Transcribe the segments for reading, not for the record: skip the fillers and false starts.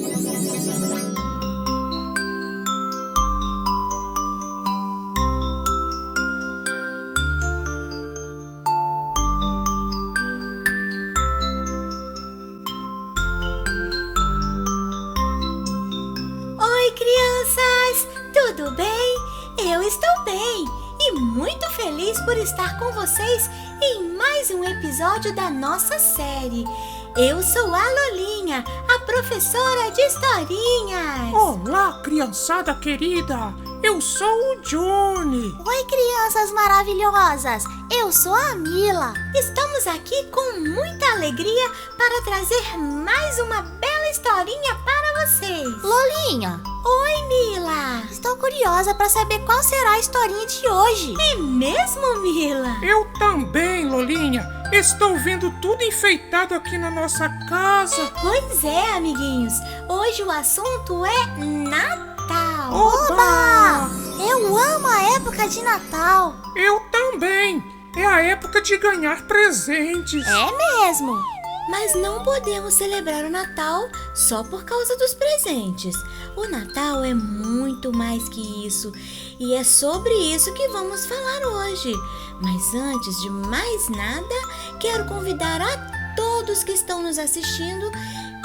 Oi, crianças! Tudo bem? Eu estou bem e muito feliz por estar com vocês em mais um episódio da nossa série. Eu sou a Lolinha, a professora de historinhas. Olá, criançada querida! Eu sou o Johnny. Oi, crianças maravilhosas! Eu sou a Mila. Estamos aqui com muita alegria para trazer mais uma bela historinha para vocês. Lolinha, Oi, Mila! estou curiosa para saber qual será a historinha de hoje. É mesmo, Mila? Eu também, Lolinha. Estou vendo tudo enfeitado aqui na nossa casa. Pois é, amiguinhos. Hoje o assunto é Natal. Oba! Eu amo a época de Natal. Eu também. É a época de ganhar presentes. É mesmo. Mas não podemos celebrar o Natal só por causa dos presentes. O Natal é muito mais que isso. E é sobre isso que vamos falar hoje. Mas antes de mais nada, quero convidar a todos que estão nos assistindo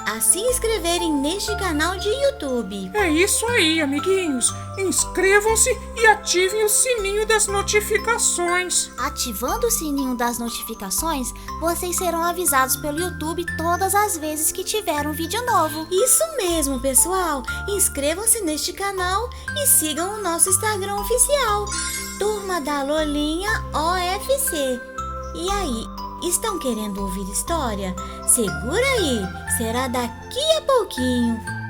a se inscreverem neste canal de YouTube. É isso aí, amiguinhos. Inscrevam-se e ativem o sininho das notificações. Ativando o sininho das notificações, vocês serão avisados pelo YouTube todas as vezes que tiver um vídeo novo. Isso mesmo, pessoal. Inscrevam-se neste canal e sigam o nosso Instagram oficial, Turma da Lolinha OFC. E aí, estão querendo ouvir história? Segura aí, será daqui a pouquinho.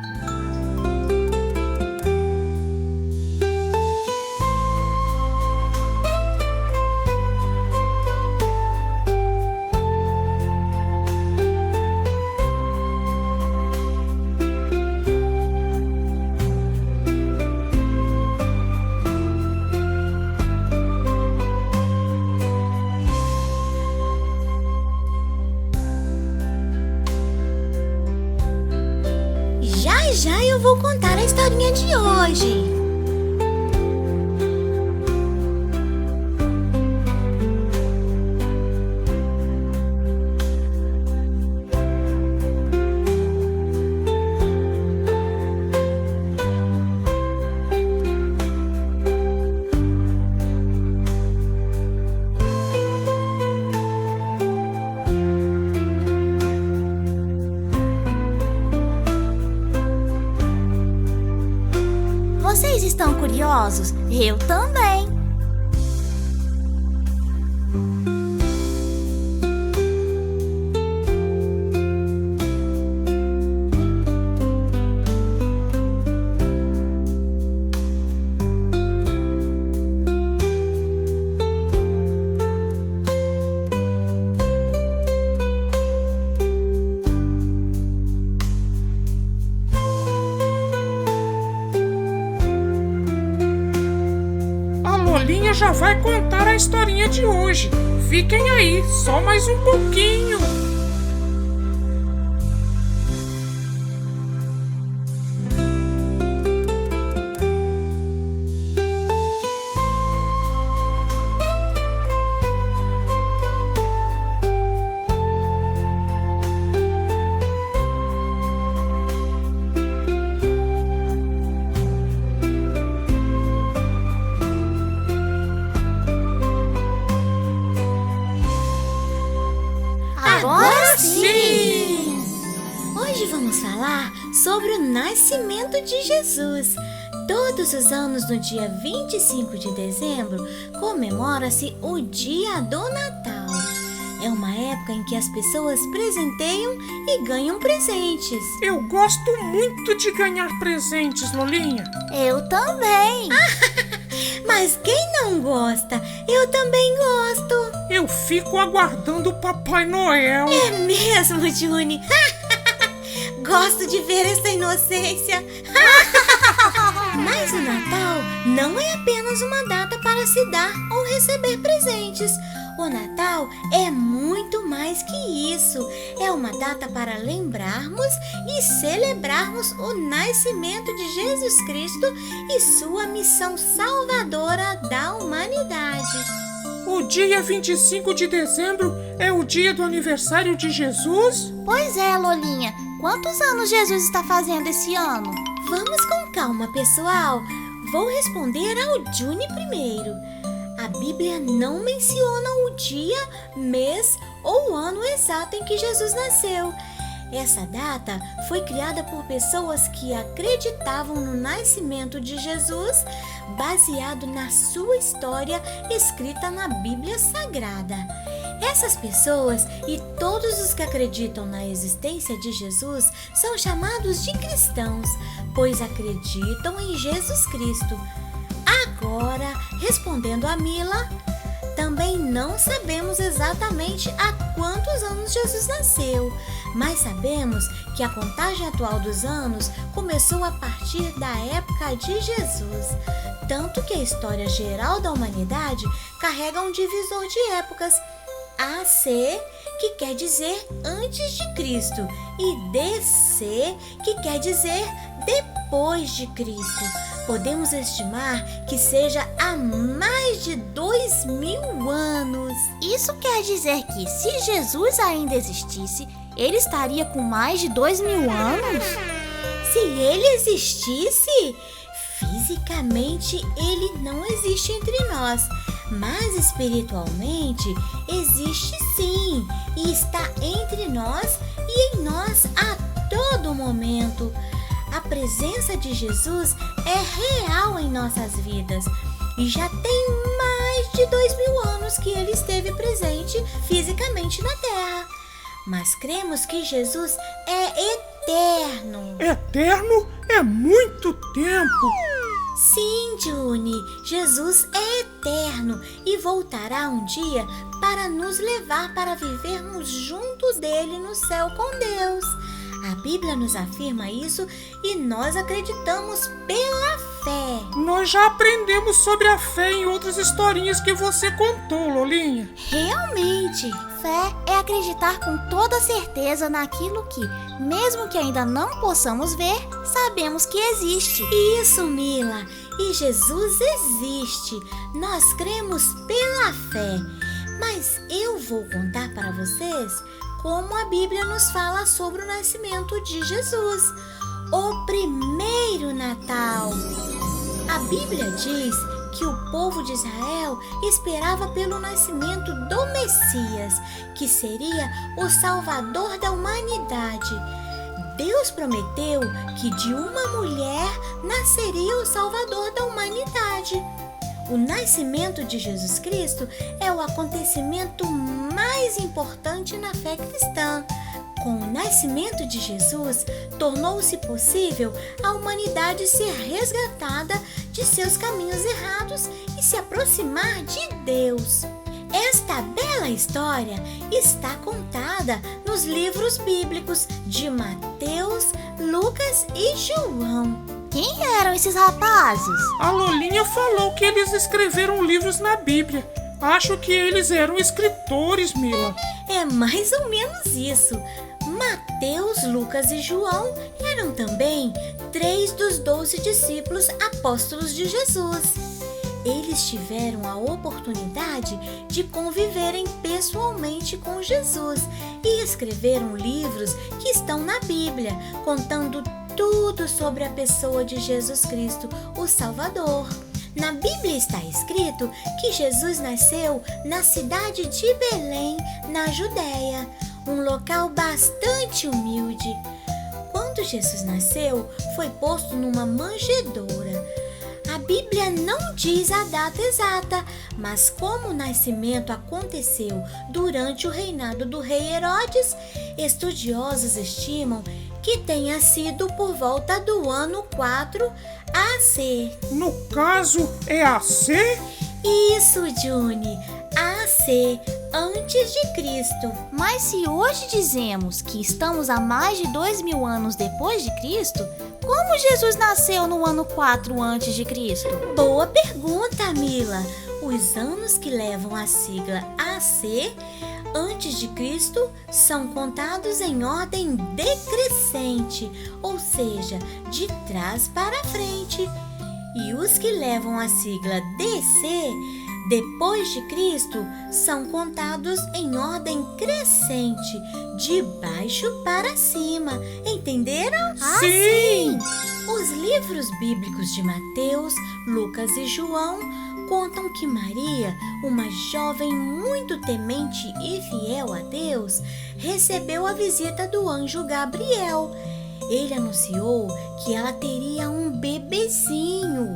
Já eu vou contar a historinha de hoje. Vocês estão curiosos? Eu também. Lolinha já vai contar a historinha de hoje. Fiquem aí, só mais um pouquinho. Agora sim! Hoje vamos falar sobre o nascimento de Jesus. Todos os anos, no dia 25 de dezembro, comemora-se o Dia do Natal. É uma época em que as pessoas presenteiam e ganham presentes. Eu gosto muito de ganhar presentes, Lolinha. Eu também. Mas quem não gosta? Eu também gosto. Eu fico aguardando o Papai Noel. É mesmo, Juni? Gosto de ver essa inocência. Mas o Natal não é apenas uma data para se dar vão receber presentes. O Natal é muito mais que isso. É uma data para lembrarmos e celebrarmos o nascimento de Jesus Cristo e sua missão salvadora da humanidade. O dia 25 de dezembro é o dia do aniversário de Jesus? Pois é, Lolinha. Quantos anos Jesus está fazendo esse ano? Vamos com calma, pessoal. Vou responder ao Juni primeiro. A Bíblia não menciona o dia, mês ou ano exato em que Jesus nasceu. Essa data foi criada por pessoas que acreditavam no nascimento de Jesus, baseado na sua história escrita na Bíblia Sagrada. Essas pessoas e todos os que acreditam na existência de Jesus são chamados de cristãos, pois acreditam em Jesus Cristo. Agora, respondendo a Mila, também não sabemos exatamente há quantos anos Jesus nasceu, mas sabemos que a contagem atual dos anos começou a partir da época de Jesus, tanto que a história geral da humanidade carrega um divisor de épocas, AC, que quer dizer antes de Cristo, e DC, que quer dizer depois de Cristo. Podemos estimar que seja há mais de 2000 anos. Isso quer dizer que, se Jesus ainda existisse, ele estaria com mais de 2000 anos? Se ele existisse, fisicamente ele não existe entre nós, mas espiritualmente existe sim, e está entre nós e em nós a todo momento. A presença de Jesus é real em nossas vidas e já tem mais de 2000 anos que ele esteve presente fisicamente na Terra. Mas cremos que Jesus é eterno. Eterno é muito tempo. Sim, Juni, Jesus é eterno e voltará um dia para nos levar para vivermos junto dele no céu com Deus. A Bíblia nos afirma isso e nós acreditamos pela fé. Nós já aprendemos sobre a fé em outras historinhas que você contou, Lolinha. Realmente, Fé é acreditar com toda certeza naquilo que, mesmo que ainda não possamos ver, sabemos que existe. isso, Mila. E Jesus existe. Nós cremos pela fé. Mas eu vou contar para vocês como a Bíblia nos fala sobre o nascimento de Jesus, o primeiro Natal. A Bíblia diz que o povo de Israel esperava pelo nascimento do Messias, que seria o Salvador da humanidade. Deus prometeu que de uma mulher nasceria o Salvador da humanidade. O nascimento de Jesus Cristo é o acontecimento mais importante na fé cristã. Com o nascimento de Jesus, tornou-se possível a humanidade ser resgatada de seus caminhos errados e se aproximar de Deus. Esta bela história está contada nos livros bíblicos de Mateus, Lucas e João. Quem eram esses rapazes? A Lolinha falou que eles escreveram livros na Bíblia. Acho que eles eram escritores, Mila. É mais ou menos isso. Mateus, Lucas e João eram também 3 dos 12 discípulos apóstolos de Jesus. Eles tiveram a oportunidade de conviverem pessoalmente com Jesus e escreveram livros que estão na Bíblia, contando tudo sobre a pessoa de Jesus Cristo, o Salvador. Na Bíblia está escrito que Jesus nasceu na cidade de Belém, na Judéia, um local bastante humilde. Quando Jesus nasceu, foi posto numa manjedoura. A Bíblia não diz a data exata, mas como o nascimento aconteceu durante o reinado do rei Herodes, estudiosos estimam que tenha sido por volta do ano 4 AC. No caso, é AC? Isso, Juni, AC, antes de Cristo. Mas se hoje dizemos que estamos a mais de 2000 anos depois de Cristo, como Jesus nasceu no ano 4 antes de Cristo? Boa pergunta, Mila. O Os anos que levam a sigla AC, antes de Cristo, são contados em ordem decrescente, ou seja, de trás para frente. E os que levam a sigla DC, depois de Cristo, são contados em ordem crescente, de baixo para cima. Entenderam? Sim! Os livros bíblicos de Mateus, Lucas e João contam que Maria, uma jovem muito temente e fiel a Deus, recebeu a visita do anjo Gabriel. Ele anunciou que ela teria um bebezinho,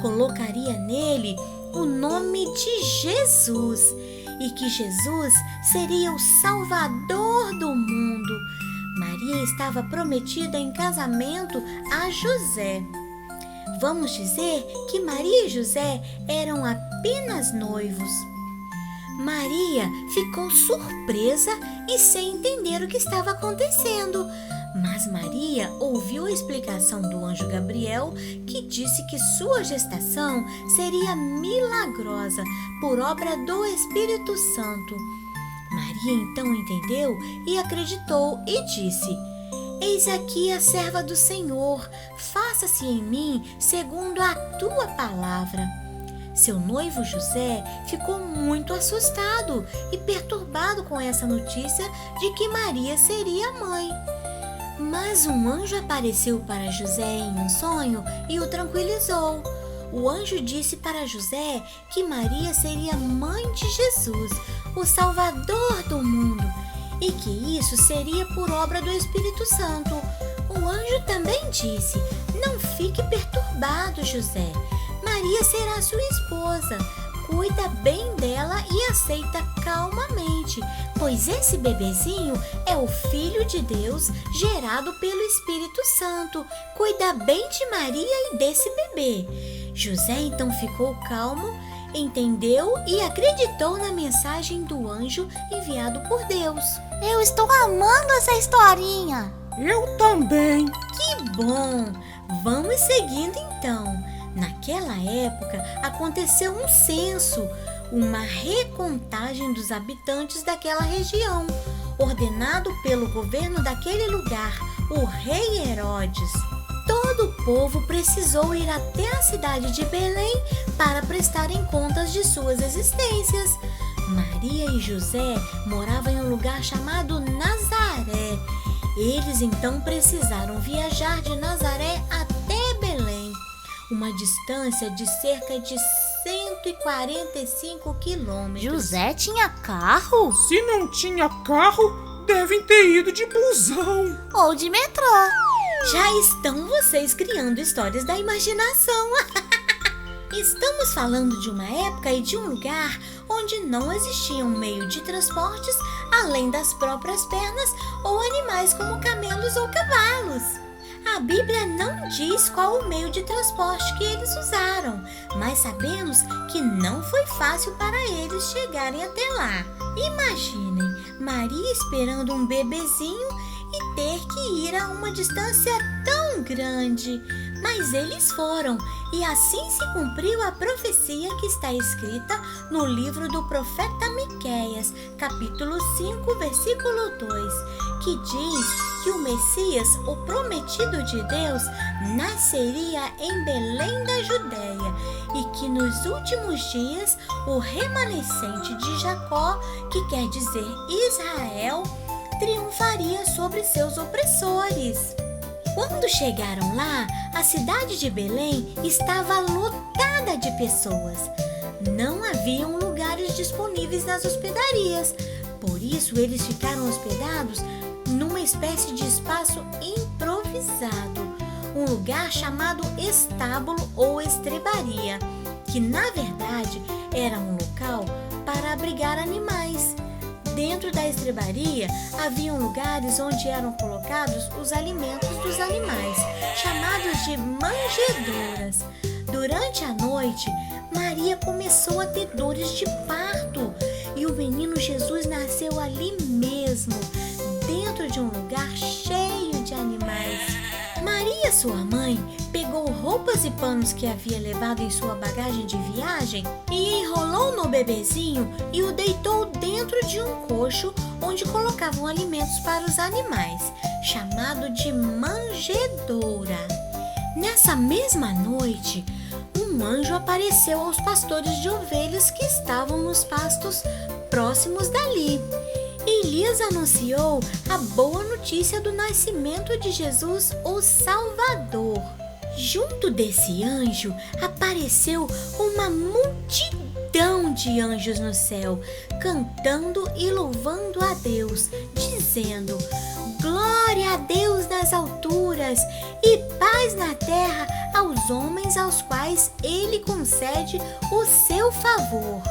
colocaria nele o nome de Jesus e que Jesus seria o Salvador do mundo. Maria estava prometida em casamento a José. Vamos dizer que Maria e José eram apenas noivos. Maria ficou surpresa e sem entender o que estava acontecendo. Mas Maria ouviu a explicação do anjo Gabriel, que disse que sua gestação seria milagrosa por obra do Espírito Santo. Maria então entendeu e acreditou e disse: Eis aqui a serva do Senhor, faça-se em mim segundo a tua palavra. Seu noivo José ficou muito assustado e perturbado com essa notícia de que Maria seria mãe. Mas um anjo apareceu para José em um sonho e o tranquilizou. O anjo disse para José que Maria seria mãe de Jesus, o Salvador do mundo, e que isso seria por obra do Espírito Santo. O anjo também disse: Não fique perturbado, José. Maria será sua esposa. Cuida bem dela e aceita calmamente, pois esse bebezinho é o Filho de Deus gerado pelo Espírito Santo. Cuida bem de Maria e desse bebê. José então ficou calmo, entendeu e acreditou na mensagem do anjo enviado por Deus. Eu estou amando essa historinha. Eu também. Que bom! Vamos seguindo então. Naquela época aconteceu um censo, uma recontagem dos habitantes daquela região, ordenado pelo governo daquele lugar, o rei Herodes. Todo o povo precisou ir até a cidade de Belém para prestarem contas de suas existências. Maria e José moravam em um lugar chamado Nazaré. Eles então precisaram viajar de Nazaré até Belém, uma distância de cerca de 145 quilômetros. José tinha carro? Se não tinha carro, devem ter ido de busão. Ou de metrô? Já estão vocês criando histórias da imaginação. Estamos falando de uma época e de um lugar onde não existia um meio de transportes além das próprias pernas ou animais como camelos ou cavalos. A Bíblia não diz qual o meio de transporte que eles usaram, mas sabemos que não foi fácil para eles chegarem até lá. Imaginem, Maria esperando um bebezinho e ter que ir a uma distância tão grande. Mas eles foram, e assim se cumpriu a profecia que está escrita no livro do profeta Miqueias, capítulo 5, versículo 2, que diz que o Messias, o prometido de Deus, nasceria em Belém da Judéia e que nos últimos dias o remanescente de Jacó, que quer dizer Israel, triunfaria sobre seus opressores. Quando chegaram lá, a cidade de Belém estava lotada de pessoas. Não haviam lugares disponíveis nas hospedarias, por isso eles ficaram hospedados numa espécie de espaço improvisado, um lugar chamado estábulo ou estrebaria, que na verdade era um local para abrigar animais. Dentro da estrebaria haviam lugares onde eram colocados os alimentos dos animais, chamados de manjedouras. Durante a noite, Maria começou a ter dores de parto e o menino Jesus nasceu ali mesmo, dentro de um lugar cheio de animais. Maria Maria, sua mãe, pegou roupas e panos que havia levado em sua bagagem de viagem e enrolou no bebezinho e o deitou dentro de um coxo onde colocavam alimentos para os animais, chamado de manjedoura. Nessa mesma noite, um anjo apareceu aos pastores de ovelhas que estavam nos pastos próximos dali e lhes anunciou a boa notícia do nascimento de Jesus, o Salvador. Junto desse anjo apareceu uma multidão de anjos no céu, cantando e louvando a Deus, dizendo: glória a Deus nas alturas e paz na terra aos homens aos quais Ele concede o seu favor.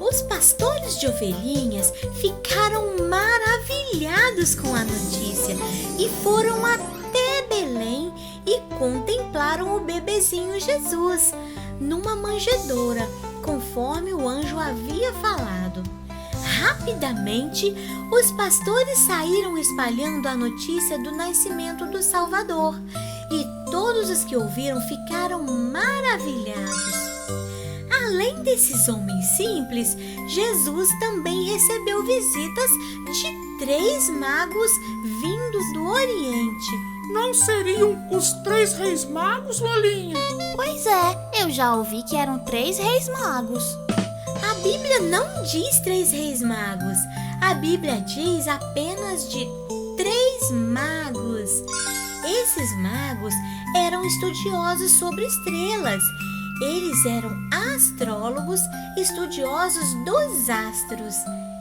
Os pastores de ovelhinhas ficaram maravilhados com a notícia e foram até Belém e contemplaram o bebezinho Jesus numa manjedoura, conforme o anjo havia falado. Rapidamente, os pastores saíram espalhando a notícia do nascimento do Salvador, e todos os que ouviram ficaram maravilhados. Além desses homens simples, Jesus também recebeu visitas de 3 magos vindos do Oriente. Não seriam os 3 reis magos, Lolinha? Pois é, eu já ouvi que eram 3 reis magos. A Bíblia não diz 3 reis magos. A Bíblia diz apenas de 3 magos. Esses magos eram estudiosos sobre estrelas. Eles eram astrólogos, estudiosos dos astros.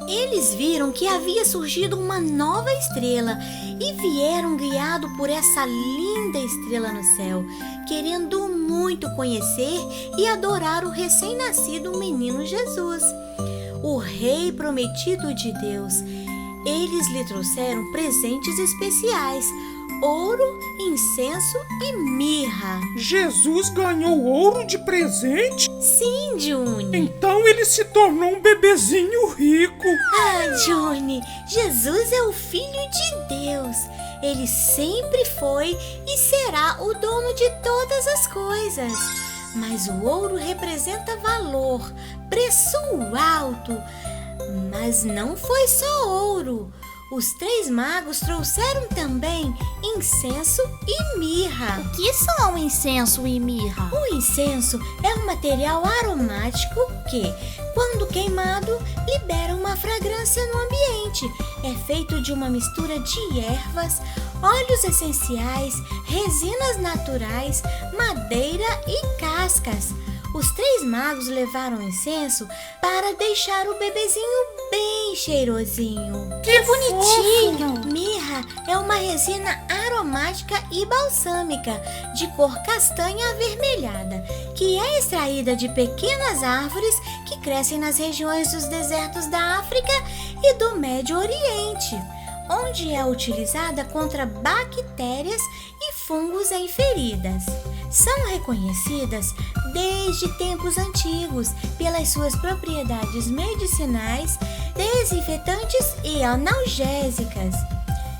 Eles viram que havia surgido uma nova estrela e vieram guiados por essa linda estrela no céu, querendo muito conhecer e adorar o recém-nascido menino Jesus, o Rei prometido de Deus. Eles lhe trouxeram presentes especiais: ouro, incenso e mirra. Jesus ganhou ouro de presente? Sim, Johnny. Então ele se tornou um bebezinho rico. Ah, Johnny, Jesus é o Filho de Deus. Ele sempre foi e será o dono de todas as coisas. Mas o ouro representa valor, preço alto. Mas não foi só ouro. Os 3 magos trouxeram também incenso e mirra. O que são incenso e mirra? O incenso é um material aromático que, quando queimado, libera uma fragrância no ambiente. É feito de uma mistura de ervas, óleos essenciais, resinas naturais, madeira e cascas. Os 3 magos levaram incenso para deixar o bebezinho bem cheirosinho. Que bonitinho! Mirra é uma resina aromática e balsâmica de cor castanha avermelhada, que é extraída de pequenas árvores que crescem nas regiões dos desertos da África e do Médio Oriente, onde é utilizada contra bactérias e fungos em feridas. São reconhecidas desde tempos antigos pelas suas propriedades medicinais, desinfetantes e analgésicas.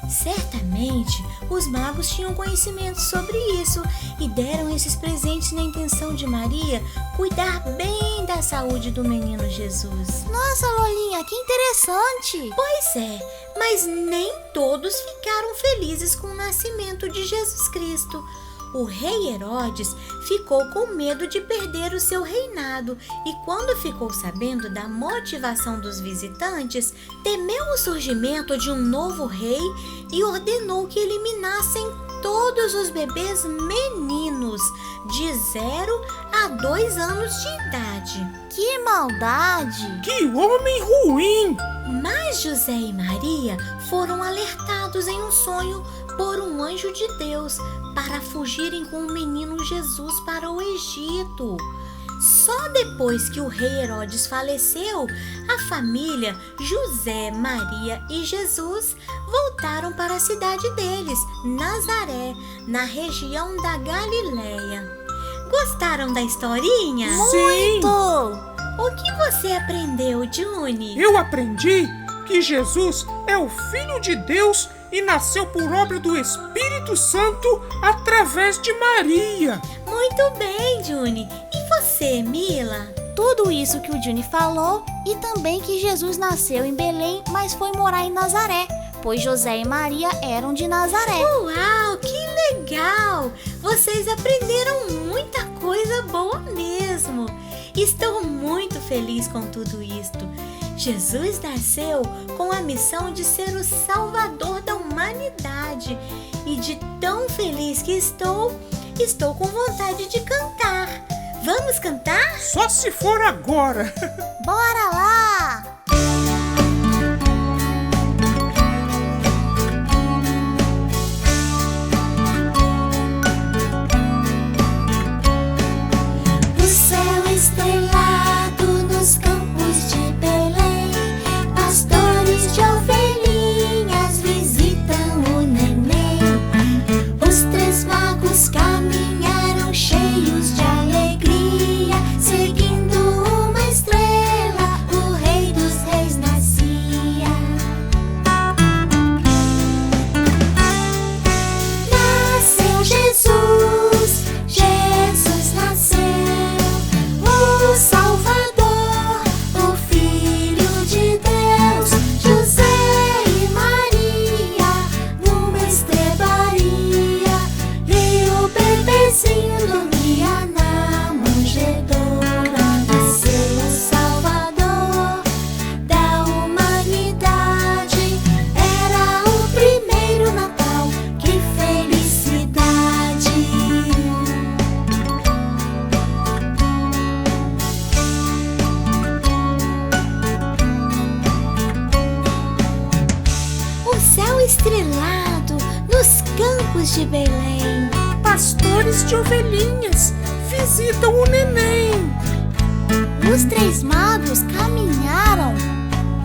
Certamente, os magos tinham conhecimento sobre isso e deram esses presentes na intenção de Maria cuidar bem da saúde do menino Jesus. Nossa, Lolinha, que interessante! Pois é, mas nem todos ficaram felizes com o nascimento de Jesus Cristo. O rei Herodes ficou com medo de perder o seu reinado e, quando ficou sabendo da motivação dos visitantes, temeu o surgimento de um novo rei e ordenou que eliminassem todos os bebês meninos de 0 a 2 anos de idade. Que maldade! Que homem ruim! Mas José e Maria foram alertados em um sonho por um anjo de Deus para fugirem com o menino Jesus para o Egito. Só depois que o rei Herodes faleceu, a família José, Maria e Jesus voltaram para a cidade deles, Nazaré, na região da Galileia. Gostaram da historinha? Sim! O que você aprendeu, Johnny? Eu aprendi que Jesus é o Filho de Deus e nasceu por obra do Espírito Santo através de Maria. Muito bem, Juni. E você, Mila? Tudo isso que o Juni falou e também que Jesus nasceu em Belém, mas foi morar em Nazaré, pois José e Maria eram de Nazaré. Uau, que legal! Vocês aprenderam muita coisa boa mesmo. Estou muito feliz com tudo isto. Jesus nasceu com a missão de ser o Salvador da humanidade. E de tão feliz que estou com vontade de cantar. Vamos cantar? Só se for agora. Bora lá! O céu estrelado nos campos de Belém, pastores de ovelhinhas visitam o neném. Os três magos caminharam cheios de alegria, seguindo uma estrela, o Rei dos Reis nascia. Nasceu Jesus, Jesus nasceu, o Salvador, o Filho de Deus. José e Maria numa estrebaria, e o bebezinho dormia na manjedoura. Nasceu o Salvador da humanidade, era o primeiro Natal, que felicidade! O céu estrelado nos campos de Belém. Pastores de ovelhinhas visitam o neném. Os três magos caminharam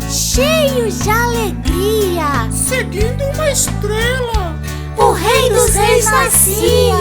cheios de alegria, Seguindo uma estrela, o Rei dos Reis nascia.